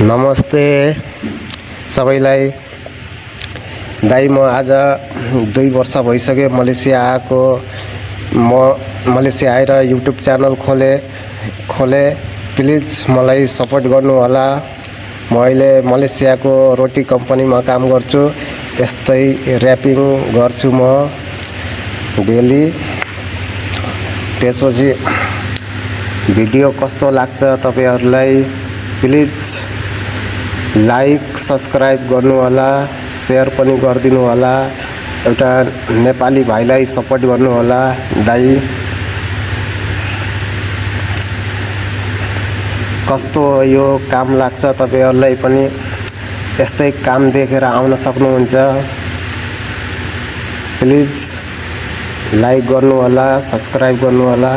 नमस्ते सबैलाई। दाइ म आज 2 वर्ष भइसक्यो मलेसिया आएको। म मलेसिया आएर युट्युब च्यानल खोले प्लिज मलाई सपोर्ट गर्नु होला। म अहिले मलेसियाको रोटी कम्पनीमा काम गर्छु। यस्तै र्यापिङ गर्छु म डेली। त्यसपछि भिडियो कस्तो लाग्छ तपाईहरुलाई प्लिज लाइक सब्स्क्राइब गर्नु होला, शेयर पनि गरिदिनु होला। एउटा नेपाली भाइलाई सपोर्ट गर्नु होला दाइ। कस्तो यो काम लाग्छ तपाईहरुलाई पनि यस्तै काम देखेर आउन सक्नुहुन्छ। प्लिज लाइक गर्नु होला, सब्स्क्राइब गर्नु होला।